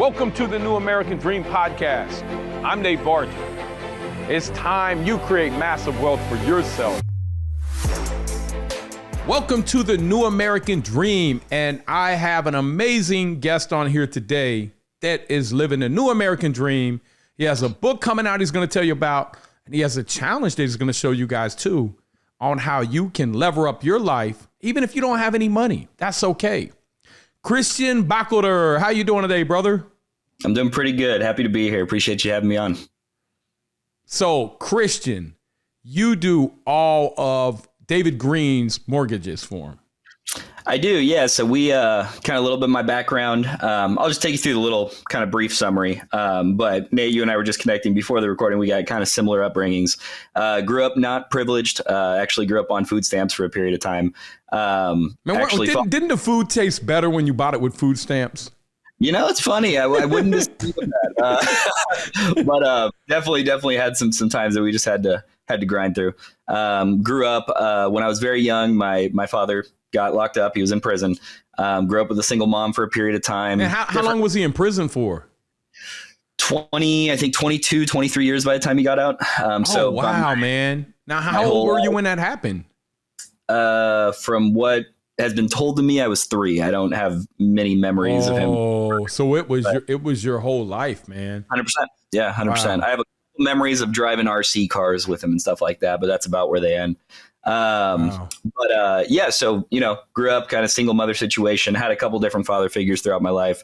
Welcome to the New American Dream Podcast. I'm Nate Barton. It's time you create massive wealth for yourself. Welcome to the New American Dream, and I have an amazing guest on here today that is living the New American Dream. He has a book coming out he's going to tell you about, and he has a challenge that he's going to show you guys too on how you can lever up your life, even if you don't have any money. That's okay. Christian Bachelder, how you doing today, brother? I'm doing pretty good. Happy to be here. Appreciate you having me on. So, Christian, you do all of David Green's mortgages for him. I do, yeah. So we kind of a little bit of my background. I'll just take you through the little kind of brief summary. But Nate, you and I were just connecting before the recording. We got kind of similar upbringings. Grew up not privileged. Actually grew up on food stamps for a period of time. Didn't the food taste better when you bought it with food stamps? You know, it's funny. I wouldn't disagree with that. But definitely had some times that we just had to grind through. Grew up when I was very young. My father got locked up. He was in prison. Grew up with a single mom for a period of time. And how long was he in prison for? 22, 23 years by the time he got out. So wow, man. Now, how old were you when that happened? From what has been told to me, I was 3. I don't have many memories of him. Oh, so it was your whole life, man. 100%. Yeah, 100%. Wow. I have a couple memories of driving RC cars with him and stuff like that, but that's about where they end. Wow. But yeah, so, you know, grew up kind of single mother situation, had a couple different father figures throughout my life.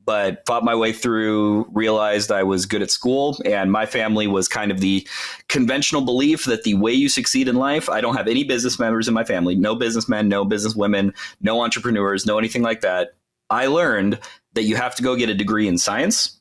But fought my way through, realized I was good at school, and my family was kind of the conventional belief that the way you succeed in life, I don't have any business members in my family, no businessmen, no businesswomen, no entrepreneurs, no anything like that. I learned that you have to go get a degree in science,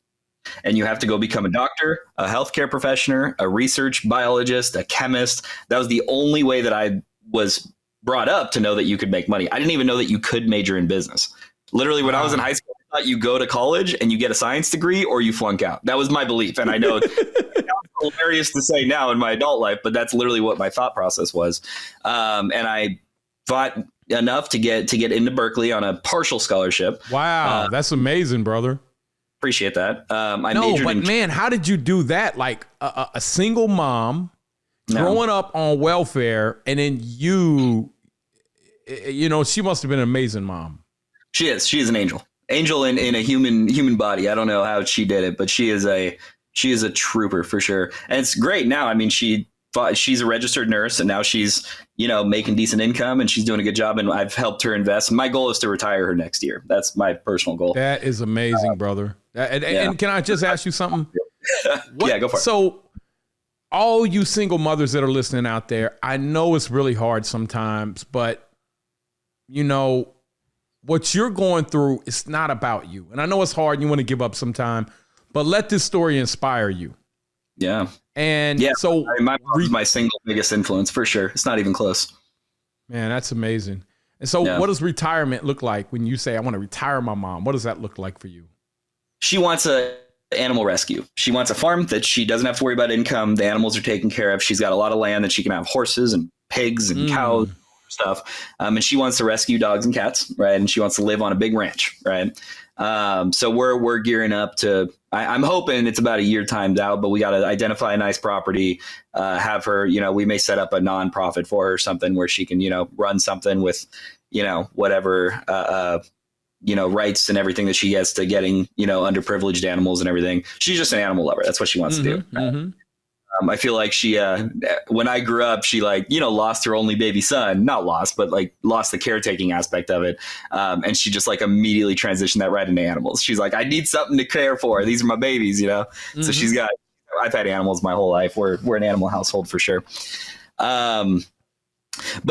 and you have to go become a doctor, a healthcare professional, a research biologist, a chemist. That was the only way that I was brought up to know that you could make money. I didn't even know that you could major in business. Literally, when I was in high school, I thought you go to college and you get a science degree or you flunk out. That was my belief. And I know it's hilarious to say now in my adult life, but that's literally what my thought process was. And I fought enough to get into Berkeley on a partial scholarship. Wow, that's amazing, brother. Appreciate that. Man, how did you do that? Like a single mom growing up on welfare, and then you know, she must have been an amazing mom. She is. She is an angel in a human body. I don't know how she did it, but she is a trooper for sure. And it's great now. I mean, she's a registered nurse, and now she's, you know, making decent income, and she's doing a good job. And I've helped her invest. My goal is to retire her next year. That's my personal goal. That is amazing, brother. And can I just ask you something? Yeah, go for it. So all you single mothers that are listening out there, I know it's really hard sometimes, but you know, what you're going through is not about you. And I know it's hard and you want to give up sometime, but let this story inspire you. Yeah. And yeah, so my mom's my single biggest influence for sure. It's not even close. Man, that's amazing. And so what does retirement look like when you say, I want to retire my mom? What does that look like for you? She wants a animal rescue. She wants a farm that she doesn't have to worry about income. The animals are taken care of. She's got a lot of land that she can have horses and pigs and cows. Stuff. And she wants to rescue dogs and cats, right? And she wants to live on a big ranch, right? So we're gearing up to, I'm hoping it's about a year timed out, but we got to identify a nice property, have her, you know, we may set up a nonprofit for her or something where she can, you know, run something with, you know, whatever, you know, rights and everything that she gets to getting, you know, underprivileged animals and everything. She's just an animal lover. That's what she wants to do. Right? I feel like she, when I grew up, she like, you know, lost her only baby son, not lost, but like lost the caretaking aspect of it. And she just like immediately transitioned that right into animals. She's like, I need something to care for. These are my babies, you know? So I've had animals my whole life. We're an animal household for sure. But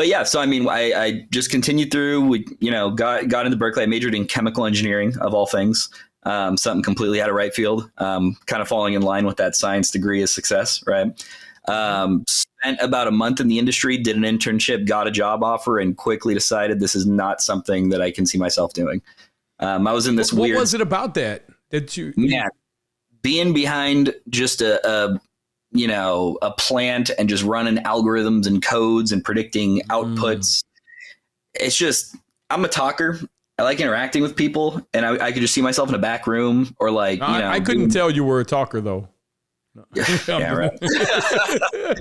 yeah, so I mean, I just continued through, we, you know, got into Berkeley. I majored in chemical engineering of all things. Something completely out of right field, kind of falling in line with that science degree of success, right? Spent about a month in the industry, did an internship, got a job offer, and quickly decided this is not something that I can see myself doing. I was in this weird... What was it about that you... Yeah, being behind just a plant and just running algorithms and codes and predicting outputs. It's just, I'm a talker. I like interacting with people, and I could just see myself in a back room or like, I couldn't tell you were a talker though. Yeah, right.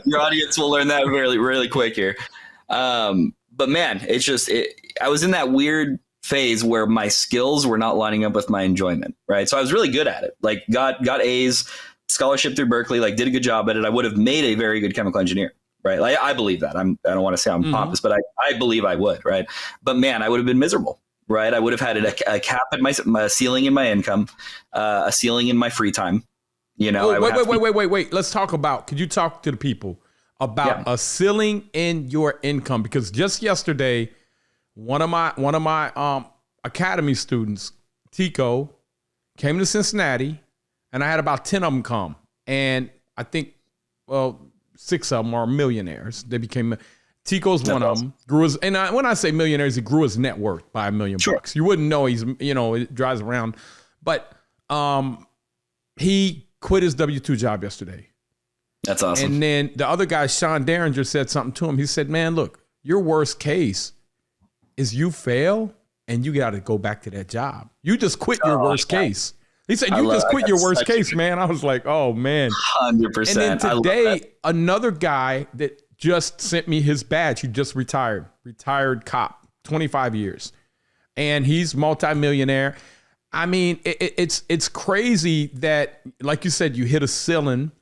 Your audience will learn that really, really quick here. But man, it's just, I was in that weird phase where my skills were not lining up with my enjoyment. Right. So I was really good at it. Like got A's, scholarship through Berkeley, like did a good job at it. I would have made a very good chemical engineer. Right. Like I believe that. I don't want to say I'm pompous, but I believe I would. Right. But man, I would have been miserable. Right. I would have had a cap at my ceiling in my income, a ceiling in my free time. Wait. Let's talk about, could you talk to the people about a ceiling in your income? Because just yesterday, one of my academy students, Tico, came to Cincinnati, and I had about 10 of them come. And I think, 6 of them are millionaires. They became, Tico's one of them. When I say millionaires, he grew his net worth by $1 million bucks. You wouldn't know it drives around. But he quit his W-2 job yesterday. That's awesome. And then the other guy, Sean Derringer, said something to him. He said, man, look, your worst case is you fail and you got to go back to that job. You just quit your worst case. He said, you just quit your worst case, man. I was like, oh, man. 100%. And then today, another guy that just sent me his badge. He just retired cop, 25 years. And he's multimillionaire. I mean, it's crazy that, like you said, you hit a ceiling,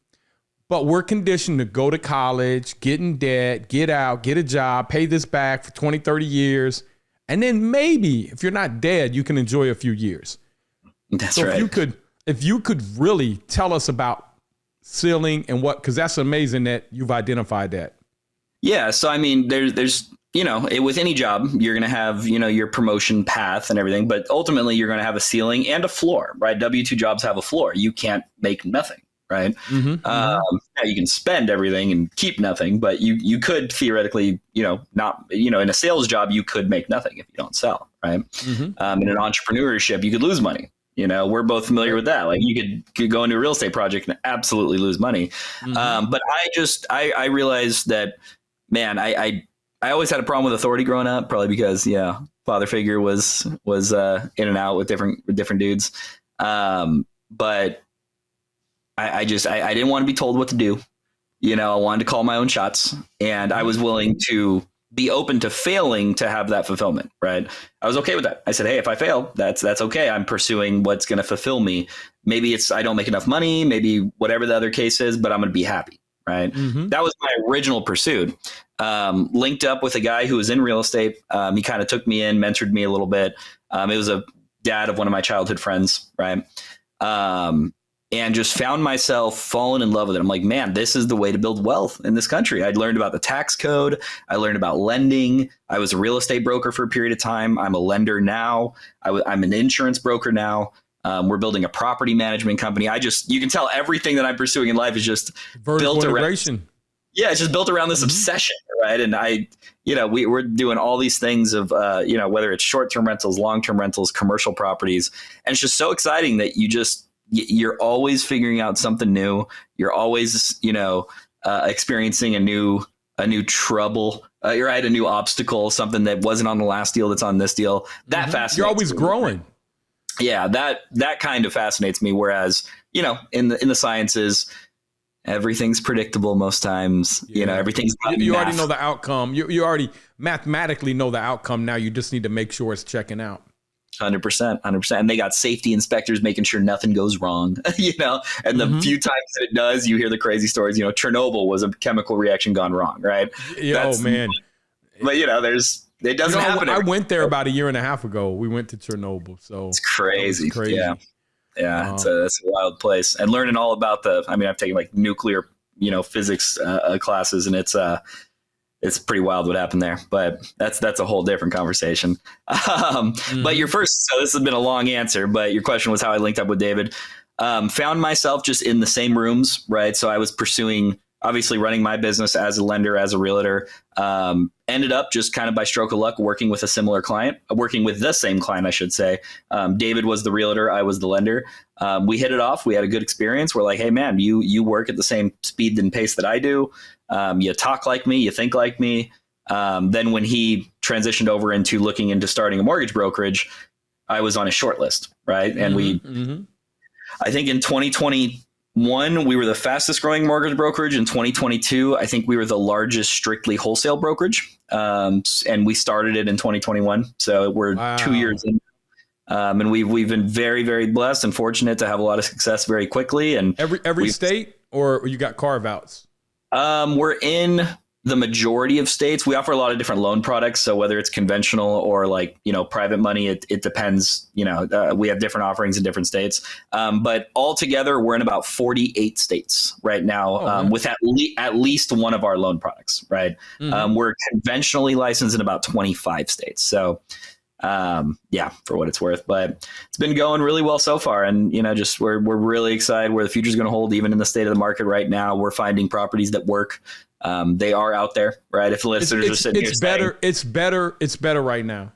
but we're conditioned to go to college, get in debt, get out, get a job, pay this back for 20, 30 years. And then maybe if you're not dead, you can enjoy a few years. That's right. If you could really tell us about ceiling and because that's amazing that you've identified that. Yeah. So, I mean, there's with any job, you're going to have, your promotion path and everything, but ultimately you're going to have a ceiling and a floor, right? W-2 jobs have a floor. You can't make nothing, right? Yeah, you can spend everything and keep nothing, but you could theoretically, not, in a sales job, you could make nothing if you don't sell, right? In an entrepreneurship, you could lose money. We're both familiar with that. Like you could go into a real estate project and absolutely lose money. But I realized that, man, I always had a problem with authority growing up, probably because, father figure was in and out with different dudes. But I didn't want to be told what to do. I wanted to call my own shots, and I was willing to be open to failing to have that fulfillment. Right. I was okay with that. I said, hey, if I fail, that's okay. I'm pursuing what's going to fulfill me. Maybe it's, I don't make enough money, maybe whatever the other case is, but I'm going to be happy. Right. That was my original pursuit. Linked up with a guy who was in real estate. He kind of took me in, mentored me a little bit. It was a dad of one of my childhood friends. Right. And just found myself falling in love with it. I'm like, man, this is the way to build wealth in this country. I'd learned about the tax code. I learned about lending. I was a real estate broker for a period of time. I'm a lender now. I'm an insurance broker now. We're building a property management company. You can tell everything that I'm pursuing in life is just built around. Yeah, it's just built around this obsession, right? And we're doing all these things of, whether it's short-term rentals, long-term rentals, commercial properties. And it's just so exciting that you're always figuring out something new. You're always, experiencing a new trouble. You're at a new obstacle, something that wasn't on the last deal that's on this deal. That fascinates me. You're always growing. Yeah, that kind of fascinates me. Whereas, in the sciences, everything's predictable most times. Everything's you already know the outcome. You already mathematically know the outcome. Now you just need to make sure it's checking out. 100%. And they got safety inspectors making sure nothing goes wrong, and the few times that it does, you hear the crazy stories. Chernobyl was a chemical reaction gone wrong, right? Man. But it doesn't happen. I went there about a year and a half ago. We went to Chernobyl. So it's crazy. Yeah. It's a wild place, and learning all about I've taken like nuclear, physics classes, and it's pretty wild what happened there, but that's a whole different conversation. But so this has been a long answer, but your question was how I linked up with David. Found myself just in the same rooms, right? So I was pursuing, obviously running my business as a lender, as a realtor, ended up just kind of by stroke of luck working with the same client, I should say. David was the realtor. I was the lender. We hit it off. We had a good experience. We're like, hey man, you work at the same speed and pace that I do. You talk like me, you think like me. Then when he transitioned over into looking into starting a mortgage brokerage, I was on his short list, right? And I think in 2021, we were the fastest growing mortgage brokerage. In 2022, I think we were the largest strictly wholesale brokerage. And we started it in 2021. So we're 2 years in. And we've been very, very blessed and fortunate to have a lot of success very quickly. And every state, or you got carve outs? We're in the majority of states. We offer a lot of different loan products. So whether it's conventional or like, private money, it depends. We have different offerings in different states. But altogether, we're in about 48 states right now with at least one of our loan products, right? We're conventionally licensed in about 25 states. So for what it's worth, but it's been going really well so far. And, we're really excited where the future is going to hold. Even in the state of the market right now, we're finding properties that work. They are out there, right? If the listeners are sitting here it's better right now.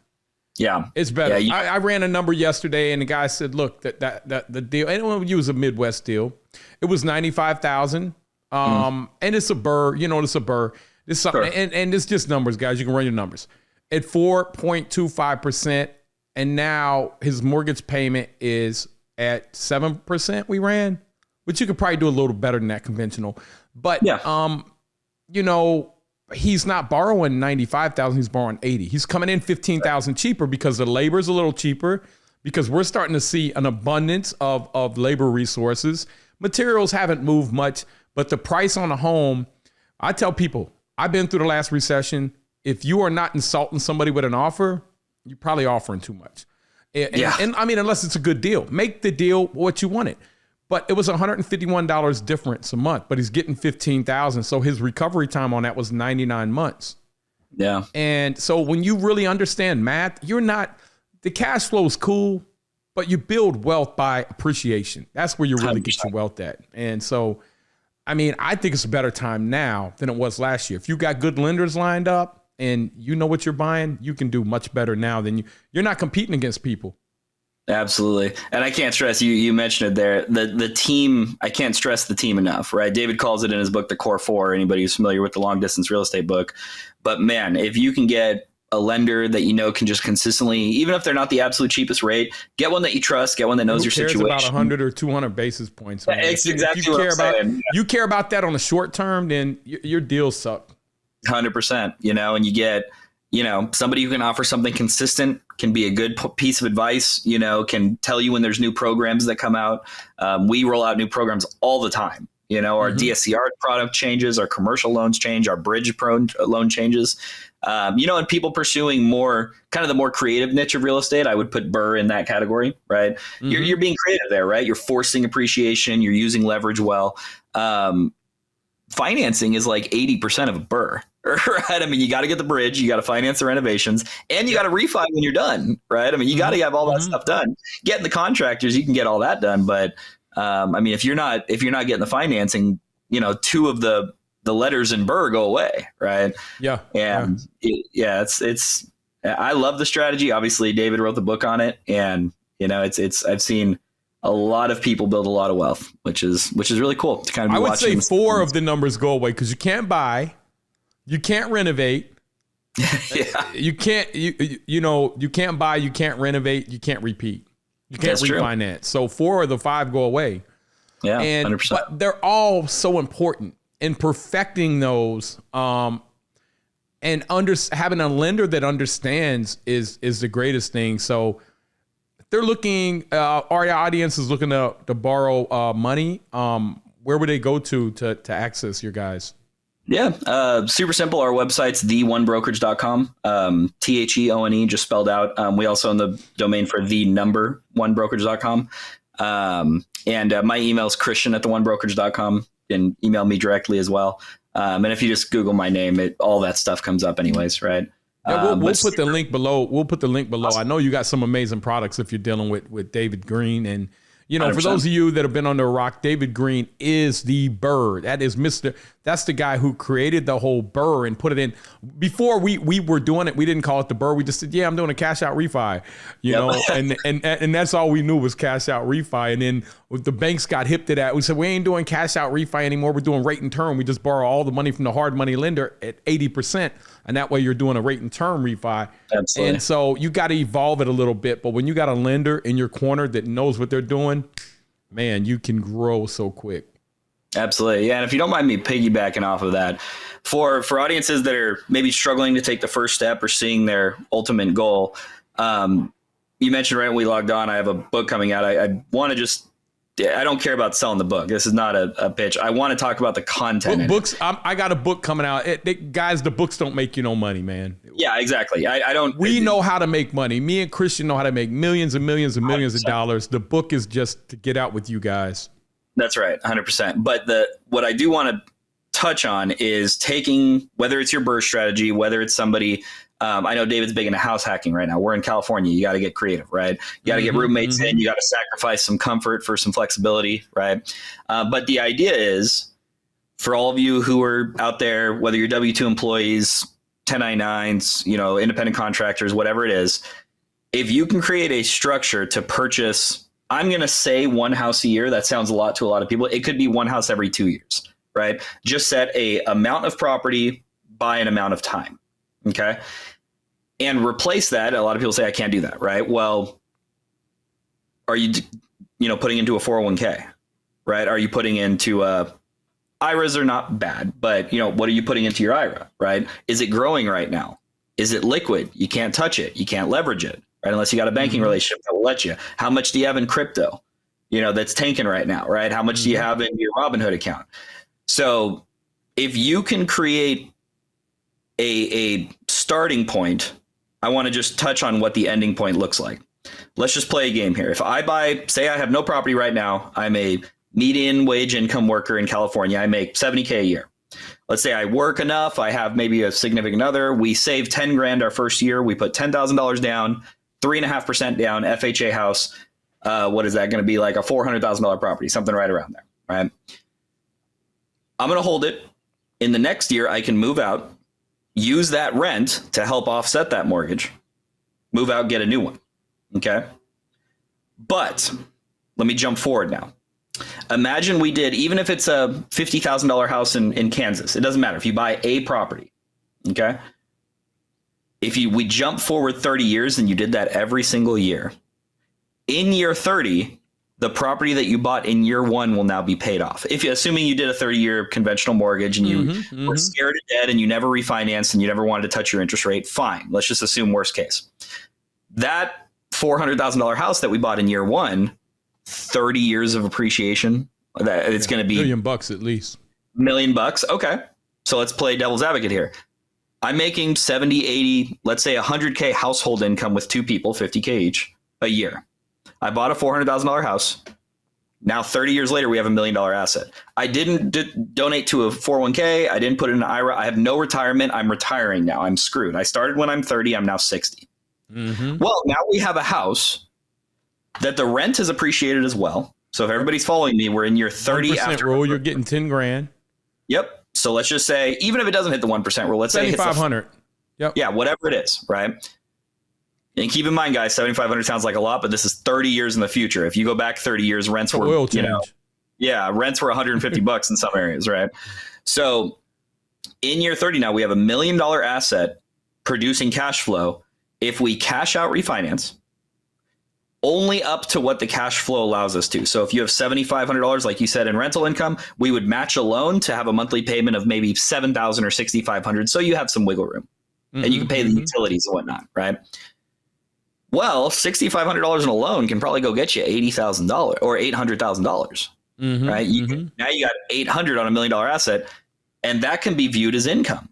Yeah, it's better. Yeah, I ran a number yesterday and the guy said, look, that the deal, and it was a Midwest deal. It was 95,000. And it's a burr, it's a burr. It's something, sure. And it's just numbers, guys. You can run your numbers. At 4.25%, and now his mortgage payment is at 7%. We ran, which you could probably do a little better than that conventional. But he's not borrowing 95,000. He's borrowing 80. He's coming in 15,000 cheaper because the labor is a little cheaper. Because we're starting to see an abundance of labor resources. Materials haven't moved much, but the price on a home. I tell people, I've been through the last recession. If you are not insulting somebody with an offer, you're probably offering too much. And I mean, unless it's a good deal, make the deal what you want it. But it was $151 difference a month, but he's getting 15,000. So his recovery time on that was 99 months. Yeah. And so when you really understand math, the cash flow is cool, but you build wealth by appreciation. That's where you really 100%. Get your wealth at. And so, I mean, I think it's a better time now than it was last year. If you got good lenders lined up, and you know what you're buying, you can do much better now than you're not competing against people. Absolutely. And I can't stress, you mentioned it there, the team, I can't stress the team enough, right? David calls it in his book, The Core Four, anybody who's familiar with the long distance real estate book. But man, if you can get a lender that can just consistently, even if they're not the absolute cheapest rate, get one that you trust, get one that knows your situation. About 100 or 200 basis points. Man. It's exactly what I'm saying. You care about that on the short term, then your deals suck. 100%, and you get, somebody who can offer something consistent, can be a good piece of advice, can tell you when there's new programs that come out. We roll out new programs all the time. Our DSCR product changes, our commercial loans change, our bridge loan changes. And people pursuing more kind of the more creative niche of real estate, I would put Burr in that category, right? You're being creative there, right? You're forcing appreciation. You're using leverage well. Financing is like 80% of a Burr, right? I mean, you got to get the bridge, you got to finance the renovations, and you got to refi when you're done, right? I mean, you got to have all that stuff done. Getting the contractors, you can get all that done, but I mean, if you're not getting the financing, two of the letters in Burr go away, right? Yeah, and it's. I love the strategy. Obviously, David wrote the book on it, and it's. I've seen a lot of people build a lot of wealth, which is really cool to kind of be watching. I would say 4 of the numbers go away because you can't buy, you can't renovate, you can't you can't buy, you can't renovate, you can't repeat, you can't refinance. True. So 4 of the 5 go away. Yeah, and 100%. But they're all so important in perfecting those. And having a lender that understands is the greatest thing. So they're looking, our audience is looking to borrow money. Where would they go to access your guys? Yeah, super simple. Our website's theonebrokerage.com, THEONE, just spelled out. We also own the domain for the number onebrokerage.com. And my email is christian@theonebrokerage.com. You can email me directly as well. And if you just Google my name, all that stuff comes up anyways, right? Yeah, we'll put the link below. We'll put the link below. Awesome. I know you got some amazing products if you're dealing with David Green. And, 100%. For those of you that have been under a rock, David Green is the bird. That's That's the guy who created the whole BRRRR and put it in. Before we were doing it, we didn't call it the BRRRR. We just said, yeah, I'm doing a cash out refi, you know, and that's all we knew was cash out refi. And then the banks got hip to that. We said, we ain't doing cash out refi anymore. We're doing rate and term. We just borrow all the money from the hard money lender at 80%. And that way you're doing a rate and term refi. Absolutely. And so you got to evolve it a little bit. But when you got a lender in your corner that knows what they're doing, man, you can grow so quick. Absolutely. Yeah. And if you don't mind me piggybacking off of that, for audiences that are maybe struggling to take the first step or seeing their ultimate goal, you mentioned right when we logged on, I have a book coming out. I want to just, I don't care about selling the book. This is not a pitch. I want to talk about the content. Books. I got a book coming out. Guys, the books don't make you no money, man. Yeah, exactly. I don't. We know how to make money. Me and Christian know how to make millions and millions and millions 100%. Of dollars. The book is just to get out with you guys. That's right. 100%. But what I do want to touch on is taking, whether it's your BRRRR strategy, whether it's somebody, I know David's big into house hacking right now. We're in California. You got to get creative, right? You got to get roommates in. You got to sacrifice some comfort for some flexibility, right? But the idea is for all of you who are out there, whether you're W-2 employees, 1099s, you know, independent contractors, whatever it is, if you can create a structure to purchase, I'm going to say one house a year. That sounds a lot to a lot of people. It could be one house every 2 years, right? Just set a amount of property by an amount of time. Okay. And replace that. A lot of people say, I can't do that. Right. Well, are you, putting into a 401k, right? Are you putting into IRAs are not bad, but what are you putting into your IRA, right? Is it growing right now? Is it liquid? You can't touch it. You can't leverage it. Right, unless you got a banking relationship that will let you. How much do you have in crypto, that's tanking right now, right? How much do you have in your Robinhood account? So if you can create a starting point, I want to just touch on what the ending point looks like. Let's just play a game here. If I say I have no property right now, I'm a median wage income worker in California. I make $70K a year. Let's say I work enough. I have maybe a significant other. We save 10 grand our first year. We put $10,000 down. 3.5% down, FHA house. What is that going to be? Like a $400,000 property, something right around there, right? I'm going to hold it. In the next year, I can move out, use that rent to help offset that mortgage, move out, get a new one. Okay. But let me jump forward now. Imagine we did, even if it's a $50,000 house in Kansas, it doesn't matter if you buy a property. Okay. If we jump forward 30 years and you did that every single year, in year 30, the property that you bought in year one will now be paid off. Assuming you did a 30-year conventional mortgage and you were scared of debt and you never refinanced and you never wanted to touch your interest rate, fine. Let's just assume worst case. That $400,000 house that we bought in year one, 30 years of appreciation, that it's going to be $1 million at least. $1 million. Okay. So let's play devil's advocate here. I'm making 70, 80, let's say 100K household income with two people, 50K each a year. I bought a $400,000 house. Now, 30 years later, we have $1 million asset. I didn't donate to a 401k. I didn't put it in an IRA. I have no retirement. I'm retiring now. I'm screwed. I started when I'm 30. I'm now 60. Well, now we have a house that the rent is appreciated as well. So if everybody's following me, we're in year 30 after rule. You're getting 10 grand. Yep. So let's just say, even if it doesn't hit the 1% rule, let's say it's 7,500. Yep. Yeah, whatever it is, right? And keep in mind, guys, 7,500 sounds like a lot, but this is 30 years in the future. If you go back 30 years, rents were, oil change. Rents were $150 in some areas, right? So in year 30 now, we have $1 million asset producing cash flow. If we cash out refinance, only up to what the cash flow allows us to. So if you have $7,500, like you said, in rental income, we would match a loan to have a monthly payment of maybe $7,000 or $6,500. So you have some wiggle room and you can pay the utilities and whatnot, right? Well, $6,500 in a loan can probably go get you $80,000 or $800,000, right? Now you got $800 on $1 million asset, and that can be viewed as income.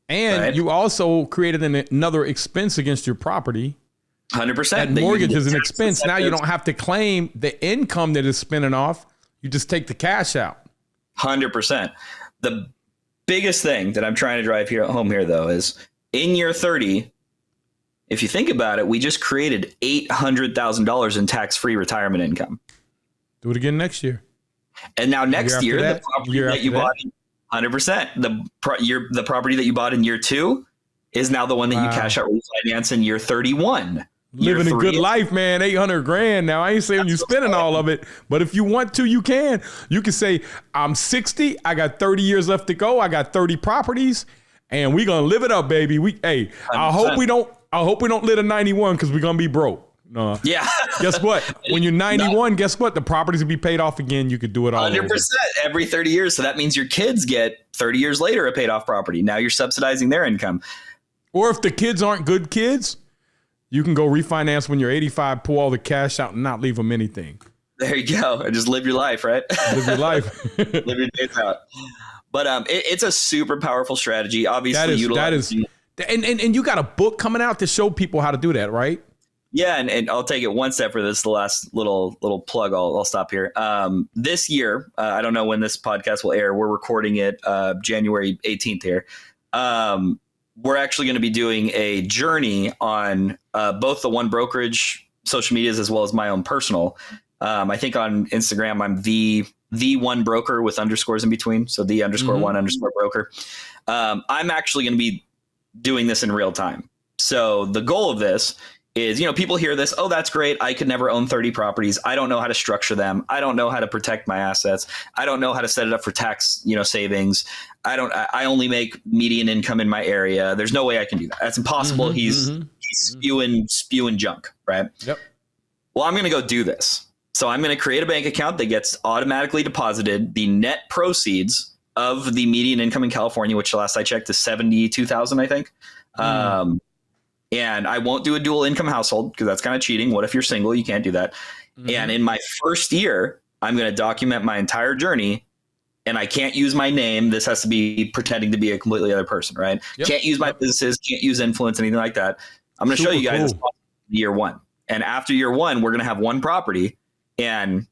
And you also created another expense against your property. 100%. That mortgage is an expense. Now you don't have to claim the income that is spinning off. You just take the cash out. 100%. The biggest thing that I'm trying to drive home here, though, is in year 30, if you think about it, we just created $800,000 in tax-free retirement income. Do it again next year. And now next year, the property that you bought, 100%. The property that you bought in year 2 is now the one that you cash out refinance in year 31. Living a good life, man. 800 grand. Now, I ain't saying you're spending all of it, but if you want to, you can. You can say, I'm 60. I got 30 years left to go. I got 30 properties, and we gonna live it up, baby. I hope we don't live to 91 because we're gonna be broke. No. Yeah. Guess what? When you're 91, guess what? The properties will be paid off again. You could do it all 100% every 30 years. So that means your kids get 30 years later a paid off property. Now you're subsidizing their income. Or if the kids aren't good kids, you can go refinance when you're 85, pull all the cash out and not leave them anything. There you go. And just live your life, right? Live your life. Live your days out. But it's a super powerful strategy. Obviously, and you got a book coming out to show people how to do that, right? Yeah, and I'll take it one step for this. The last little plug. I'll stop here. This year, I don't know when this podcast will air. We're recording it January 18th here. We're actually going to be doing a journey on both the One Brokerage social medias as well as my own personal. I think on Instagram I'm the one broker with underscores in between, so the _ one _ broker. I'm actually going to be doing this in real time. So the goal of this is, people hear this, oh, that's great. I could never own 30 properties. I don't know how to structure them. I don't know how to protect my assets. I don't know how to set it up for tax, savings. I only make median income in my area. There's no way I can do that. That's impossible. He's spewing junk, right? Yep. Well, I'm going to go do this. So I'm going to create a bank account that gets automatically deposited the net proceeds of the median income in California, which last I checked is 72,000, I think. And I won't do a dual income household because that's kind of cheating. What if you're single? You can't do that. And in my first year, I'm going to document my entire journey, and I can't use my name. This has to be pretending to be a completely other person, right? Yep. Can't use my businesses, can't use influence, anything like that. I'm going to show you guys this year 1. And after year 1, we're going to have one property, and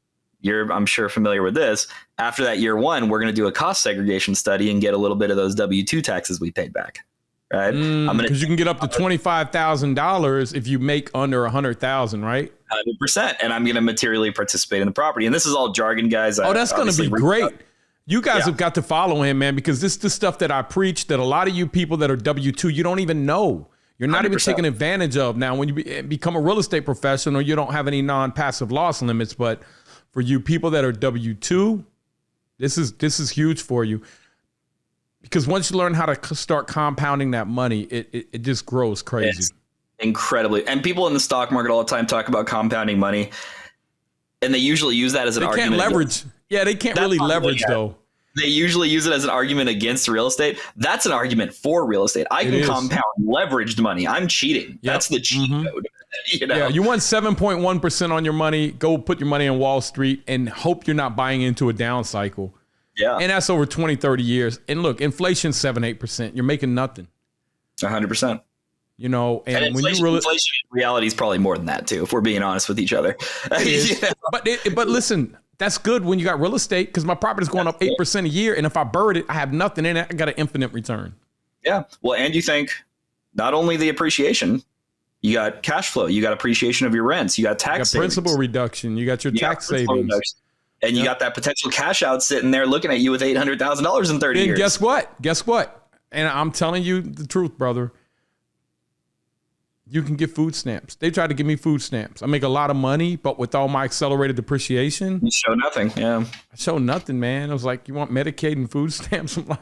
I'm sure familiar with this. After that year 1, we're going to do a cost segregation study and get a little bit of those W-2 taxes we paid back. Right? Because you can get up to $25,000 if you make under 100,000, right? 100%. And I'm going to materially participate in the property. And this is all jargon, guys. Oh, that's going to be great. You guys have got to follow him, man, because this is the stuff that I preach that a lot of you people that are W-2, you don't even know. You're not 100%. Even taking advantage of. Now, when you become a real estate professional, you don't have any non-passive loss limits. But for you people that are W-2, this is huge for you. Because once you learn how to start compounding that money, it just grows crazy. It's incredibly. And people in the stock market all the time talk about compounding money. And they usually use that as an argument. They can't leverage. Yeah, they can't really leverage, though. They usually use it as an argument against real estate. That's an argument for real estate. I can compound leveraged money. I'm cheating. Yep. That's the cheat code. Yeah, you want 7.1% on your money. Go put your money on Wall Street and hope you're not buying into a down cycle. Yeah. And that's over 20, 30 years. And look, inflation's 7-8%. You're making nothing. 100%. And when inflation in reality is probably more than that too, if we're being honest with each other. But listen, that's good when you got real estate, because my property's going up 8% a year. And if I buried it, I have nothing in it. I got an infinite return. Yeah. Well, and you think not only the appreciation, you got cash flow, you got appreciation of your rents, you got tax savings. Principal reduction, you got your tax savings. And you got that potential cash out sitting there looking at you with $800,000 in 30 years. And guess what? And I'm telling you the truth, brother. You can get food stamps. They tried to give me food stamps. I make a lot of money, but with all my accelerated depreciation, you show nothing. Yeah, I show nothing, man. I was like, you want Medicaid and food stamps? I'm like,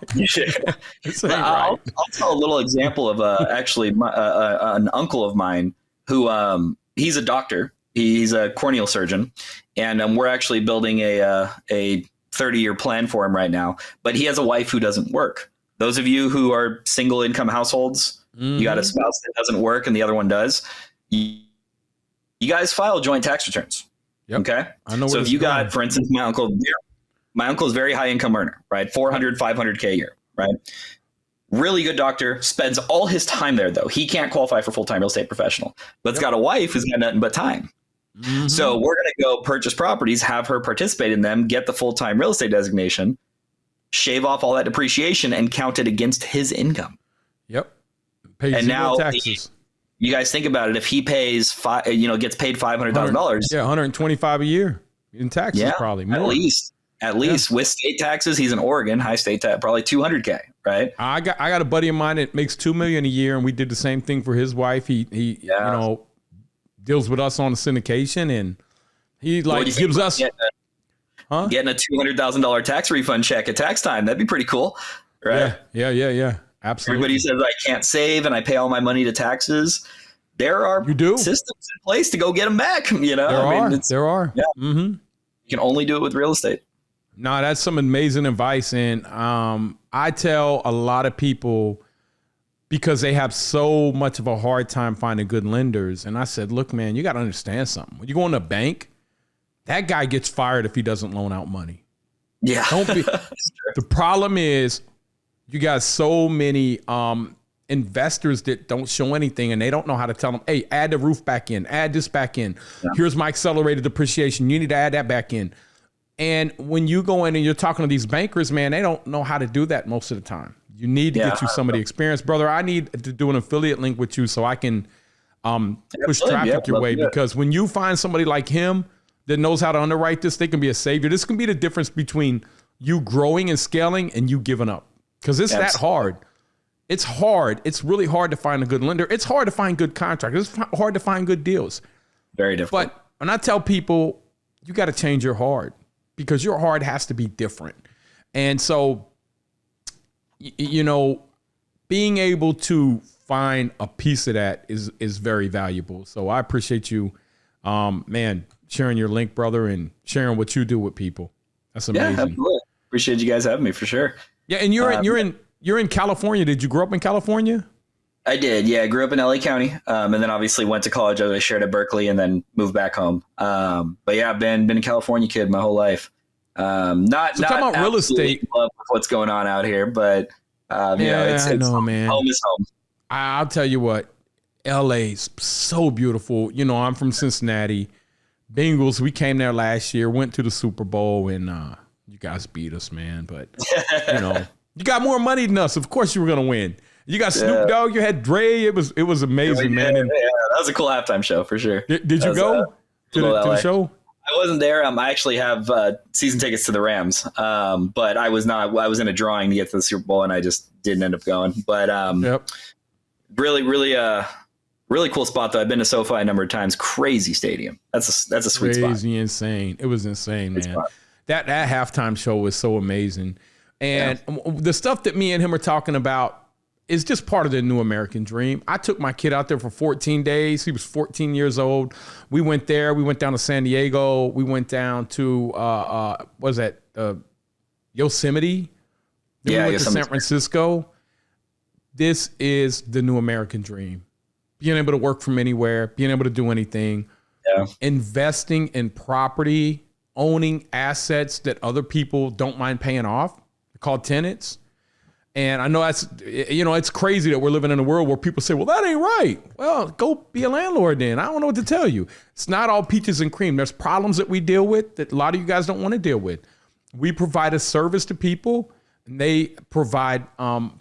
I'll tell a little example of actually an uncle of mine who he's a doctor. He's a corneal surgeon, and we're actually building a 30-year plan for him right now. But he has a wife who doesn't work. Those of you who are single income households, you got a spouse that doesn't work and the other one does. You guys file joint tax returns. Yep. Okay. I know. So if you got, for instance, my uncle is a very high income earner, right? 400, 500K a year, right? Really good doctor, spends all his time there though. He can't qualify for full-time real estate professional, but's got a wife who's got nothing but time. So we're going to go purchase properties, have her participate in them, get the full-time real estate designation, shave off all that depreciation and count it against his income. Yep. And now taxes. You guys think about it. If he pays gets paid $500,000. Yeah. $125 a year in taxes, probably more. At least. at least with state taxes. He's in Oregon, high state tax, probably $200K, right? I got a buddy of mine that makes $2 million a year, and we did the same thing for his wife. He you know, deals with us on the syndication, and he like gives us getting a $200,000 tax refund check at tax time. That'd be pretty cool, right? Yeah. Absolutely. Everybody says I can't save and I pay all my money to taxes. There are systems in place to go get them back. You know, there are. Yeah. Mm-hmm. You can only do it with real estate. No, that's some amazing advice. And I tell a lot of people, because they have so much of a hard time finding good lenders. And I said, look, man, you got to understand something. When you go in a bank, that guy gets fired if he doesn't loan out money. Yeah. The problem is you got so many investors that don't show anything, and they don't know how to tell them, hey, add the roof back in, add this back in. Yeah. Here's my accelerated depreciation. You need to add that back in. And when you go in and you're talking to these bankers, man, they don't know how to do that most of the time. You need to get you some of the experience. Brother, I need to do an affiliate link with you so I can push traffic your way, because when you find somebody like him that knows how to underwrite this, they can be a savior. This can be the difference between you growing and scaling and you giving up, because it's that hard. It's hard. It's really hard to find a good lender. It's hard to find good contractors. It's hard to find good deals. Very difficult. But when I tell people, you got to change your hard, because your hard has to be different. And so, you know, being able to find a piece of that is very valuable. So I appreciate you, man, sharing your link, brother, and sharing what you do with people. That's amazing. Yeah, absolutely. Appreciate you guys having me for sure. Yeah, and you're in California. Did you grow up in California? I did. Yeah, I grew up in LA County, and then obviously went to college. I shared at Berkeley, and then moved back home. But yeah, I've been a California kid my whole life. Not talking about real estate. In love with what's going on out here, but you know, it's man. Home is home. I'll tell you what, LA's so beautiful. You know, I'm from Cincinnati. Bengals, we came there last year, went to the Super Bowl, and you guys beat us, man. But, you know, you got more money than us. Of course you were going to win. You got Snoop Dogg, you had Dre. It was amazing, man. And that was a cool halftime show for sure. Did you go to the show? I wasn't there. I actually have season tickets to the Rams, but I was in a drawing to get to the Super Bowl, and I just didn't end up going. But really cool spot, though. I've been to SoFi a number of times. Crazy stadium. That's a sweet spot. Crazy, insane. It was insane, man. That halftime show was so amazing. And the stuff that me and him are talking about is just part of the new American dream. I took my kid out there for 14 days. He was 14 years old. We went there. We went down to San Diego. We went down to, what was that? Yosemite. Then we went to San Francisco. This is the new American dream. Being able to work from anywhere, being able to do anything, investing in property, owning assets that other people don't mind paying off. They're called tenants. And I know that's, you know, it's crazy that we're living in a world where people say, well, that ain't right. Well, go be a landlord then. I don't know what to tell you. It's not all peaches and cream. There's problems that we deal with that a lot of you guys don't want to deal with. We provide a service to people, and they provide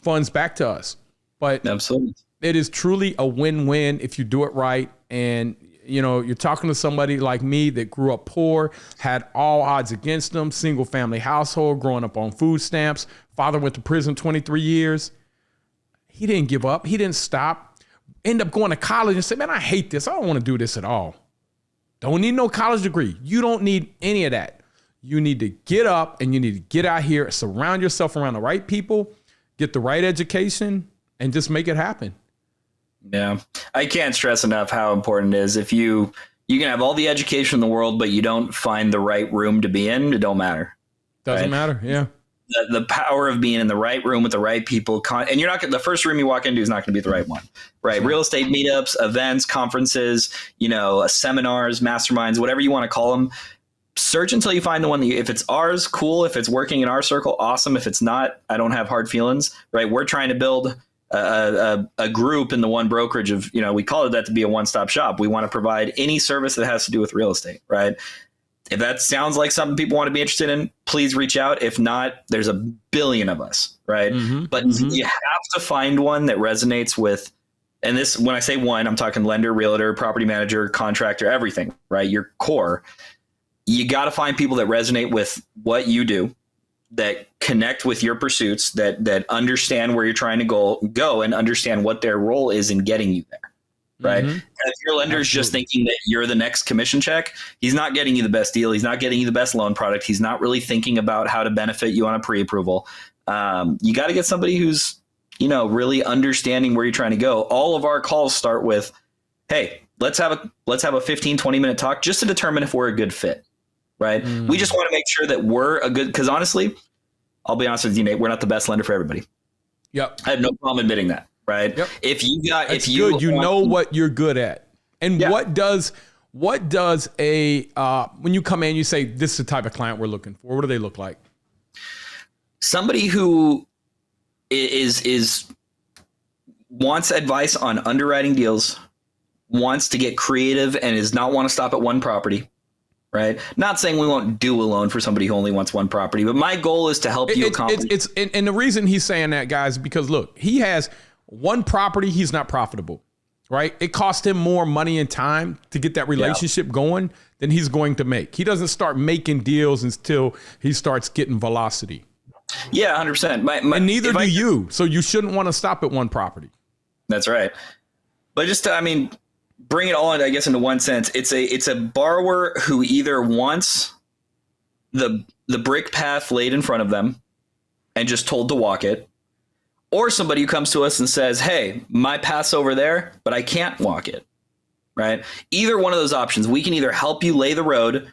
funds back to us. But absolutely, it is truly a win-win if you do it right. And, you know, you're talking to somebody like me that grew up poor, had all odds against them, single family household, growing up on food stamps. Father went to prison 23 years. He didn't give up. He didn't stop. End up going to college and said, man, I hate this. I don't want to do this at all. Don't need no college degree. You don't need any of that. You need to get up and you need to get out here, surround yourself around the right people, get the right education, and just make it happen. Yeah. I can't stress enough how important it is. If you can have all the education in the world, but you don't find the right room to be in, it don't matter. Doesn't matter. Yeah. The power of being in the right room with the right people, and you're not the first room you walk into is not going to be the right one, right? Sure. Real estate meetups, events, conferences, you know, seminars, masterminds, whatever you want to call them. Search until you find the one that if it's ours, cool. If it's working in our circle, awesome. If it's not, I don't have hard feelings, right? We're trying to build a group in the One Brokerage of, you know, we call it that to be a one-stop shop. We want to provide any service that has to do with real estate, right? If that sounds like something people want to be interested in, please reach out. If not, there's a billion of us, right? Mm-hmm. But you have to find one that resonates with, and this, when I say one, I'm talking lender, realtor, property manager, contractor, everything, right? Your core. you got to find people that resonate with what you do, that connect with your pursuits, that understand where you're trying to go and understand what their role is in getting you there. Right. Mm-hmm. If your lender is just thinking that you're the next commission check, he's not getting you the best deal. He's not getting you the best loan product. He's not really thinking about how to benefit you on a pre-approval. You got to get somebody who's, really understanding where you're trying to go. All of our calls start with, hey, let's have a 15, 20-minute talk just to determine if we're a good fit. Right. Mm. We just want to make sure that we're a good, because honestly, I'll be honest with you, Nate, we're not the best lender for everybody. Yep. I have no problem admitting that. Right. Yep. You know what you're good at. And what does a when you come in, you say, this is the type of client we're looking for. What do they look like? Somebody who is wants advice on underwriting deals, wants to get creative, and does not want to stop at one property. Right. Not saying we won't do a loan for somebody who only wants one property, but my goal is to help you accomplish. And the reason he's saying that, guys, is because look, he has one property, he's not profitable, right? It costs him more money and time to get that relationship going than he's going to make. He doesn't start making deals until he starts getting velocity. Yeah, 100%. And neither do you. So you shouldn't want to stop at one property. That's right. But just to, bring it all in, I guess, into one sense, it's a borrower who either wants the brick path laid in front of them and just told to walk it, or somebody who comes to us and says, hey, my path's over there, but I can't walk it, right? Either one of those options, we can either help you lay the road,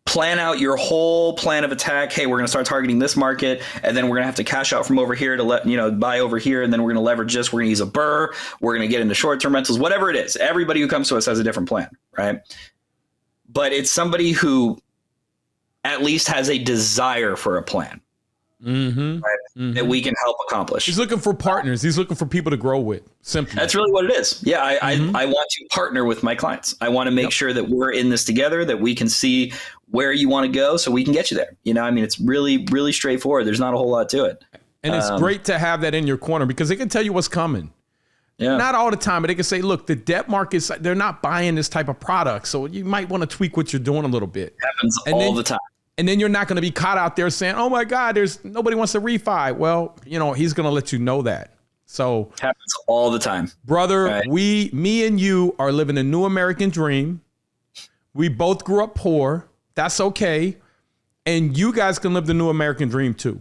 plan out your whole plan of attack. Hey, we're going to start targeting this market, and then we're going to have to cash out from over here to buy over here, and then we're going to leverage this. We're going to use a BRRRR. We're going to get into short-term rentals, whatever it is. Everybody who comes to us has a different plan, right? But it's somebody who at least has a desire for a plan. Mm-hmm. Right? Mm-hmm. That we can help accomplish. He's looking for partners. He's looking for people to grow with. Simply. That's really what it is. Yeah, I want to partner with my clients. I want to make sure that we're in this together, that we can see where you want to go so we can get you there. It's really, really straightforward. There's not a whole lot to it. And it's great to have that in your corner because they can tell you what's coming. Yeah. Not all the time, but they can say, look, the debt markets, they're not buying this type of product. So you might want to tweak what you're doing a little bit. Happens all the time. And then you're not going to be caught out there saying, oh my God, nobody wants to refi. Well, he's going to let you know that. So happens all the time. Brother, right. Me and you are living a new American dream. We both grew up poor. That's okay. And you guys can live the new American dream too.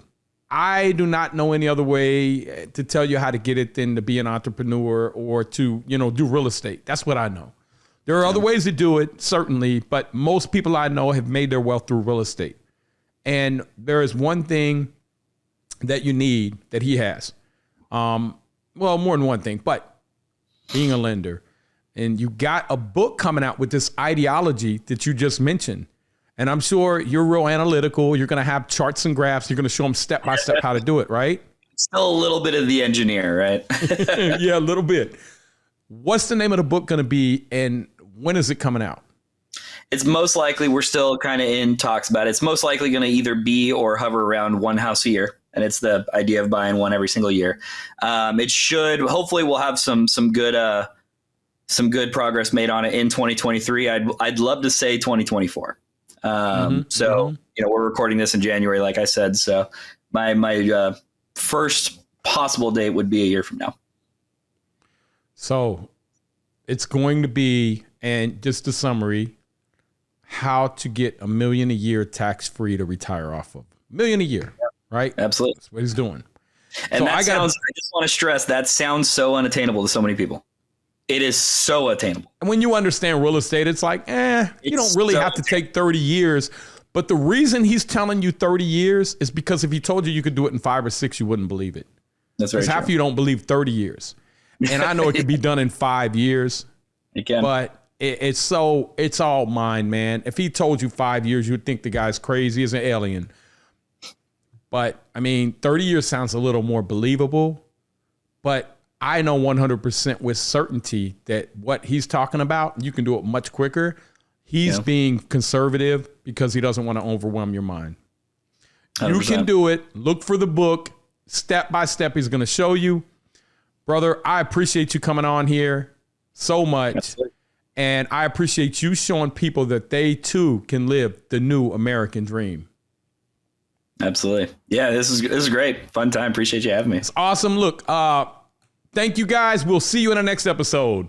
I do not know any other way to tell you how to get it than to be an entrepreneur or to, do real estate. That's what I know. There are other ways to do it, certainly, but most people I know have made their wealth through real estate. And there is one thing that you need that he has. Well, more than one thing, but being a lender. And you got a book coming out with this ideology that you just mentioned. And I'm sure you're real analytical. You're going to have charts and graphs. You're going to show them step by step how to do it, right? Still a little bit of the engineer, right? Yeah, a little bit. What's the name of the book going to be, and when is it coming out? It's most likely, we're still kind of in talks about it. It's most likely going to either be or hover around one house a year. And it's the idea of buying one every single year. It should, hopefully we'll have some good progress made on it in 2023. I'd love to say 2024. We're recording this in January, like I said. So my first possible date would be a year from now. So it's going to be, and just a summary, how to get $1 million a year tax-free to retire off of. $1 million a year, right? Absolutely. That's what he's doing. And so I just want to stress, that sounds so unattainable to so many people. It is so attainable. And when you understand real estate, it's like, you don't really have to take 30 years. But the reason he's telling you 30 years is because if he told you could do it in 5 or 6, you wouldn't believe it. That's right. Because half of you don't believe 30 years. And I know it could be done in 5 years. It can. But it's all mine, man. If he told you 5 years, you'd think the guy's crazy as an alien. But 30 years sounds a little more believable. But I know 100% with certainty that what he's talking about, you can do it much quicker. He's being conservative because he doesn't want to overwhelm your mind. 100%. You can do it. Look for the book. Step by step, he's going to show you. Brother, I appreciate you coming on here so much. Absolutely. And I appreciate you showing people that they too can live the new American dream. Absolutely. Yeah, this is great. Fun time. Appreciate you having me. It's awesome. Look, thank you guys. We'll see you in the next episode.